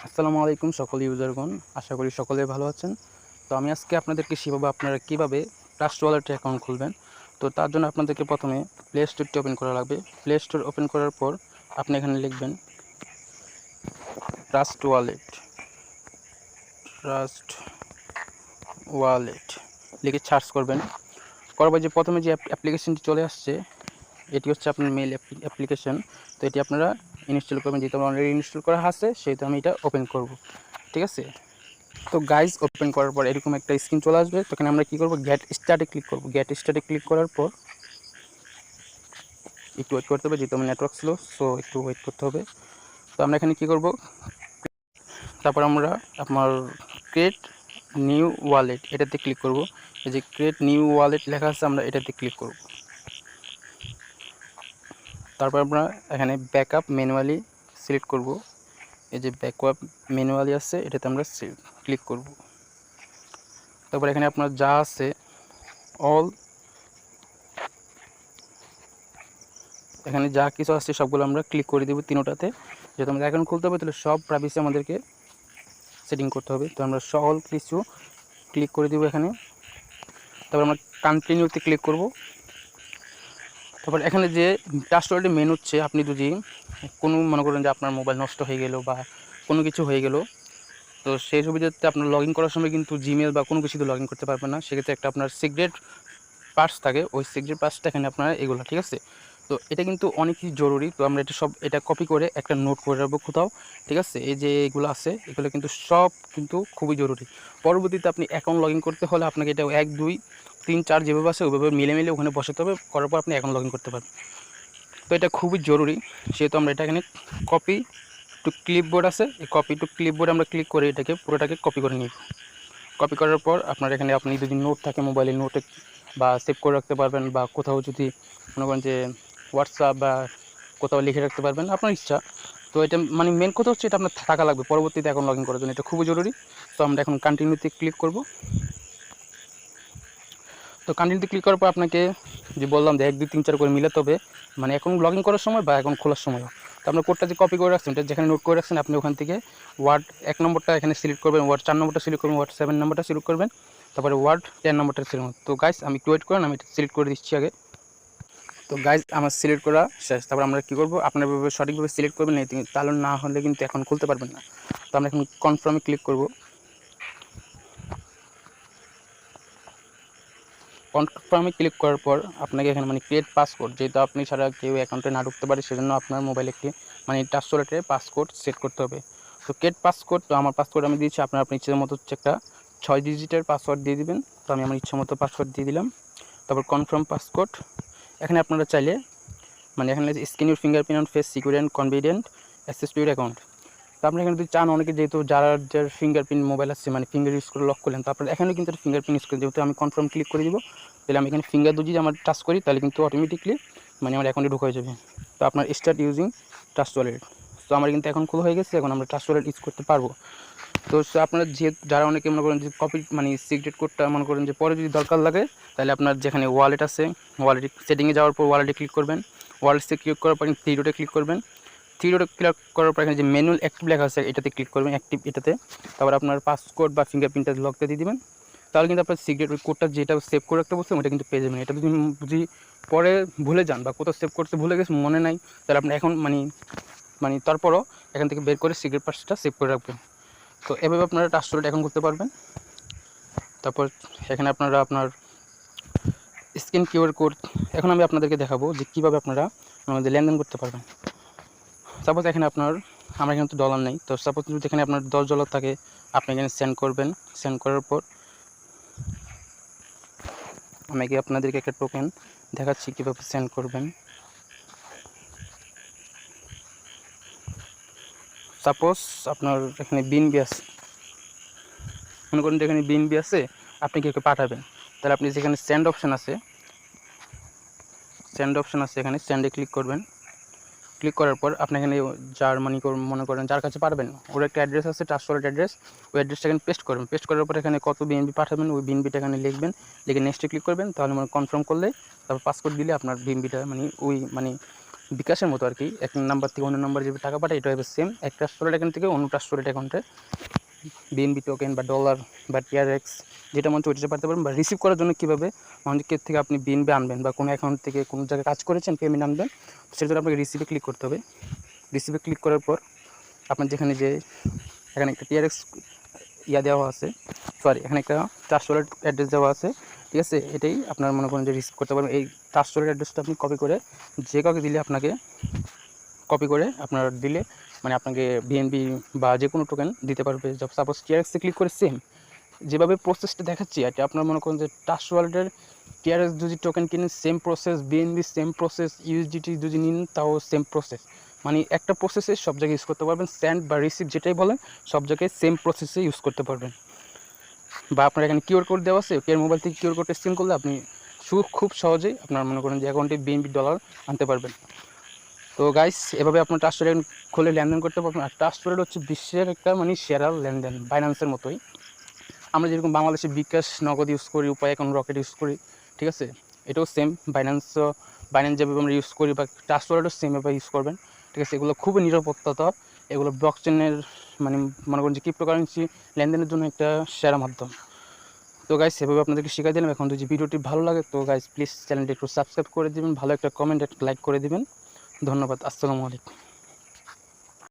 আসসালামু আলাইকুম সকল ইউজারগণ, আশা করি সকলে ভালো আছেন। তো আমি আজকে আপনাদেরকে শিখাবো আপনারা কীভাবে ট্রাস্ট ওয়ালেটে অ্যাকাউন্ট খুলবেন। তো তার জন্য আপনাদেরকে প্রথমে প্লে স্টোরটি ওপেন করা লাগবে। প্লে স্টোর ওপেন করার পর আপনি এখানে লিখবেন ট্রাস্ট ওয়ালেট, ট্রাস্ট ওয়ালেট লিখে সার্চ করবেন। করার পর যে প্রথমে যে অ্যাপ্লিকেশনটি চলে আসছে এটি হচ্ছে আপনার মেল অ্যাপ্লিকেশন। তো এটি আপনারা ইনস্টল করবেন, যেহেতু আমার অলরেডি ইনস্টল করা আছে সেহেতু আমি এটা ওপেন করব। ঠিক আছে, তো গাইজ ওপেন করার পর এরকম একটা স্ক্রিন চলে আসবে। তো এখানে আমরা কী করবো, গেট স্টার্টে ক্লিক করব। গেট স্টার্টে ক্লিক করার পর একটু ওয়েট করতে হবে, যেহেতু আমার নেটওয়ার্ক স্লো, সো একটু ওয়েট করতে হবে। তো আমরা এখানে কী করব, তারপর আমরা আপনার ক্রিয়েট নিউ ওয়ালেট এটাতে ক্লিক করব। এই যে ক্রিয়েট নিউ ওয়ালেট লেখা আছে, আমরা এটাতে ক্লিক করব। তারপর আমরা এখানে ব্যাকআপ ম্যানুয়ালি সিলেক্ট করব। এই যে ব্যাকআপ ম্যানুয়ালি আছে এটাতে আমরা ক্লিক করব। তারপর এখানে আপনার যা আছে অল, এখানে যা কিছু আছে সবগুলো আমরা ক্লিক করে দেবো তিনোটাতে। যেহেতু আমাদের অ্যাকাউন্ট খুলতে হবে তাহলে সব প্রাইভেসি আমাদেরকে সেটিং করতে হবে। তো আমরা অল কিছু ক্লিক করে দেবো এখানে। তারপর আমরা কন্টিনিউতে ক্লিক করব। তারপর এখানে যে ট্রাস্ট ওয়ালেটের মেন হচ্ছে, আপনি যদি কোনো মনে করেন যে আপনার মোবাইল নষ্ট হয়ে গেল বা কোনো কিছু হয়ে গেল, তো সেই সুবিধাতে আপনার লগ ইন করার সময় কিন্তু জিমেল বা কোনো কিছুতে লগ ইন করতে পারবেন না। সেক্ষেত্রে একটা আপনার সিক্রেট পার্টস থাকে, ওই সিক্রেট পার্টসটা এখানে আপনারা এগুলো, ঠিক আছে। তো এটা কিন্তু অনেকই জরুরি। তো আমরা এটা কপি করে একটা নোট করে রাখবো কোথাও, ঠিক আছে। এই যে এগুলো আছে এগুলো কিন্তু সব কিন্তু খুবই জরুরি। পরবর্তীতে আপনি অ্যাকাউন্ট লগ ইন করতে হলে আপনাকে এটা 1 2 3 4 যেভাবে আছে ওইভাবে মিলে ওখানে বসাতে হবে। করার পর আপনি অ্যাকাউন্ট লগ ইন করতে পারবেন। তো এটা খুবই জরুরি, সেহেতু আমরা এটা এখানে কপি টু ক্লিপবোর্ড আছে, এই কপি টু ক্লিপবোর্ড আমরা ক্লিক করে এটাকে পুরোটাকে কপি করে নিব। কপি করার পর আপনার এখানে আপনি যদি নোট থাকে মোবাইলে নোটে বা সেভ করে রাখতে পারবেন, বা কোথাও যদি মনে করেন যে হোয়াটসঅ্যাপ বা কোথাও লিখে রাখতে পারবেন, আপনার ইচ্ছা। তো এটা মানে মেন কথা হচ্ছে এটা আপনার থাকা লাগবে পরবর্তীতে এখন লগ ইন করার জন্য, এটা খুবই জরুরি। তো আমরা এখন কন্টিনিউতে ক্লিক করব। তো কন্টিনিউতে ক্লিক করার পর আপনাকে যে বললাম যে 1 2 3 4 করে মিলাতে হবে, মানে এখন লগ ইন করার সময় বা এখন খোলার সময়ও। তো আপনার কোডটা যে কপি করে রাখছেন, এটা যেখানে নোট করে রাখছেন আপনি ওখান থেকে ওয়ার্ড 1 নম্বরটা এখানে সিলেক্ট করবেন, ওয়ার্ড 4 নম্বরটা সিলেক্ট করবেন, ওয়ার্ড 7 নম্বরটা সিলেক্ট করবেন, তারপরে ওয়ার্ড 10 নম্বরটা সিলেক্ট করবেন। তো গাইস আমি একটু ওয়েট করেন, আমি এটা সিলেক্ট করে দিচ্ছি আগে। তো গাইজ আমার সিলেক্ট করা শেষ। তারপর আমরা কী করবো, আপনার সঠিকভাবে সিলেক্ট করবেন, তাহলে না হলে কিন্তু এখন খুলতে পারবেন না। তো আমরা এখন কনফার্মে ক্লিক করব। কনফার্মে ক্লিক করার পর আপনাকে এখানে মানে ক্রিয়েট পাসকোড, যেহেতু আপনি ছাড়া কেউ অ্যাকাউন্টে না ঢুকতে পারে সেজন্য আপনার মোবাইলে একটি মানে ট্রাস্ট ওয়ালেটে পাসকোড সেট করতে হবে। তো ক্রিয়েট পাসকোড, তো আমার পাসকোড আমি দিয়েছি, আপনার ইচ্ছের মতো হচ্ছে একটা 6 ডিজিটের পাসওয়ার্ড দিয়ে দিবেন। তো আমি আমার ইচ্ছে মতো পাসওয়ার্ড দিয়ে দিলাম। তারপর কনফার্ম পাসকোড, এখানে আপনারা চাইলে মানে এখানে scan your fingerprint on face secure and confident access to your account. তো আপনি এখানে যদি চান, অনেকে যেহেতু যার ফিঙ্গারপ্রিন্ট মোবাইল আছে মানে ফিঙ্গার ইউজ করে লক করলেন, তো আপনার এখানেও কিন্তু ফিঙ্গারপ্রিন্ট ইউজ করে, যেহেতু আমি কনফার্ম ক্লিক করে দিব, তাহলে আমি এখানে ফিঙ্গার যদি আমার টাচ করি তাহলে কিন্তু অটোমেটিকলি মানে আমার অ্যাকাউন্টে ঢুকে যাবে। তো আপনার স্টার্ট ইউজিং ট্রাস্ট ওয়ালেট, তো আমার কিন্তু এখন খোলা হয়ে গেছে, এখন আমরা ট্রাস্ট ওয়ালেট ইউজ করতে পারবো। তো আপনারা যারা অনেকে মনে করেন যে কপি মানে সিক্রেট কোডটা মনে করেন যে পরে যদি দরকার লাগে, তাহলে আপনার যেখানে ওয়ালেট আছে ওয়ালেট সেটিংয়ে যাওয়ার পর ওয়ালেটে ক্লিক করবেন। ওয়ালেটে ক্লিক করার পর থ্রি ডটে ক্লিক করবেন। থ্রি ডটে ক্লিক করার পর এখানে যে ম্যানুয়াল অ্যাক্টিভ লেখা আছে এটাতে ক্লিক করবেন, অ্যাক্টিভ এটাতে। তারপর আপনার পাসকোড বা ফিঙ্গারপ্রিন্টটা লকটা দিয়ে দেবেন, তাহলে কিন্তু আপনার সিক্রেট ওই কোডটা যেটা সেভ করে রাখতে বলছেন ওটা কিন্তু পেয়ে যাবেন। এটা যদি পরে ভুলে যান বা কোথাও সেভ করতে ভুলে গেছে মনে নাই, তাহলে আপনি এখন মানে তারপরও এখান থেকে বের করে সিক্রেট পাসটা সেভ করে রাখবেন। তো এভাবে আপনারা ট্রাস্ট ওয়ালেট এখন করতে পারবেন। তারপর এখানে আপনারা আপনার স্ক্যান কিউআর কোড, এখন আমি আপনাদেরকে দেখাবো যে কীভাবে আপনারা আমাদের লেনদেন করতে পারবেন। সাপোজ এখানে আমার এখানে তো ডলার নেই, তো সাপোজ যদি এখানে আপনার $10 থাকে, আপনি এখানে সেন্ড করবেন। সেন্ড করার পর আমি আপনাদেরকে একটা টোকেন দেখাচ্ছি কীভাবে সেন্ড করবেন। সাপোজ আপনার এখানে বিএনবি আছে, মনে করেন এখানে বিএনবি আছে, আপনি কেউকে পাঠাবেন, তাহলে আপনি যেখানে সেন্ড অপশান আছে এখানে সেন্ডে ক্লিক করবেন। ক্লিক করার পর আপনি এখানে যার মনে করেন যার কাছে পারবেন ওর একটা অ্যাড্রেস আছে, ট্রাস্ট ওয়ালেট অ্যাড্রেস, ওই অ্যাড্রেসটা এখানে পেস্ট করবেন। পেস্ট করার পর এখানে কত বিএনবি পাঠাবেন ওই বিএনবিটা এখানে লিখবেন, লিখে নেক্সটে ক্লিক করবেন। তাহলে কনফার্ম করলে তারপর পাসকোড দিলে আপনার বিএনবিটা ওই বিকাশের মতো আর কি, এক নাম্বার থেকে অন্য নাম্বার যে টাকা পাঠায় এটা হবে সেম, এক ট্রাস্ট ওয়ালেট অ্যাকাউন্ট থেকে অন্য ট্রাস্ট ওয়ালেট অ্যাকাউন্টে বিএনবি টোকেন বা ডলার বা টিআরএক্স যেটা মন ওইটা পাঠাতে পারবেন। বা রিসিভ করার জন্য কীভাবে অনেকের থেকে আপনি বিএনবি আনবেন বা কোনো অ্যাকাউন্ট থেকে কোনো জায়গায় কাজ করেছেন পেমেন্ট আনবেন, সেটা জন্য আপনাকে রিসিভে ক্লিক করতে হবে। রিসিভে ক্লিক করার পর আপনার যেখানে যে এখানে একটা টিআরএক্স দেওয়া আছে, সরি এখানে একটা ট্রাস্ট ওয়ালেট অ্যাড্রেস দেওয়া আছে, ঠিক আছে। এটাই আপনার মনে করেন যে রিসিভ করতে পারবেন। এই ট্রাস্ট ওয়ালেট অ্যাড্রেসটা আপনি কপি করে যে কাউকে দিলে আপনাকে কপি করে আপনার দিলে মানে আপনাকে বিএনবি বা যে কোনো টোকেন দিতে পারবে। সাপোজ টিআরএক্সে ক্লিক করে সেম যেভাবে প্রসেসটা দেখাচ্ছি, এটা আপনার মনে করেন যে ট্রাস্ট ওয়ালেটের টিআরএক্স যদি টোকেন কিনেন same process, BNB same process, USDT যদি নিন তাও সেম প্রসেস, মানে একটা প্রসেসে সব জায়গায় ইউজ করতে পারবেন। সেন্ড বা রিসিভ যেটাই বলেন সব জায়গায় সেম প্রসেসে ইউজ করতে পারবেন। বা আপনার এখানে কিউআর কোড দেওয়া আছে, কেয়ার মোবাইল থেকে কিউআর কোডটা স্ক্যান করলে আপনি খুব সহজেই আপনার মনে করেন যে অ্যাকাউন্টে বিএনবি ডলার আনতে পারবেন। তো গাইস এভাবে আপনার ট্রাস্ট ওয়ালেট খুলে লেনদেন করতে পারবেন। আর ট্রাস্ট ওয়ালেট হচ্ছে বিশ্বের একটা মানে সেরা লেনদেন, বাইন্যান্সের মতোই। আমরা যেরকম বাংলাদেশে বিকাশ, নগদ ইউজ করি, উপায় এখন রকেট ইউজ করি, ঠিক আছে, এটাও সেম। বাইন্যান্স যেভাবে আমরা ইউজ করি বা ট্রাস্ট ওয়ালেটও সেম এভাবে ইউজ করবেন, ঠিক আছে। এগুলো খুবই নিরাপত্তা, এগুলো ব্লকচেনের মানে মনে করেন যে ক্রিপ্টোকারেন্সি লেনদেনের জন্য একটা সেরা মাধ্যম। তো গাইস সেভাবে আপনাদেরকে শিখিয়ে দিলাম। এখন যদি ভিডিওটি ভালো লাগে তো গাইস প্লিজ চ্যানেলটি একটু সাবস্ক্রাইব করে দিবেন, ভালো একটা কমেন্ট, একটা লাইক করে দিবেন। ধন্যবাদ। আসসালামু আলাইকুম।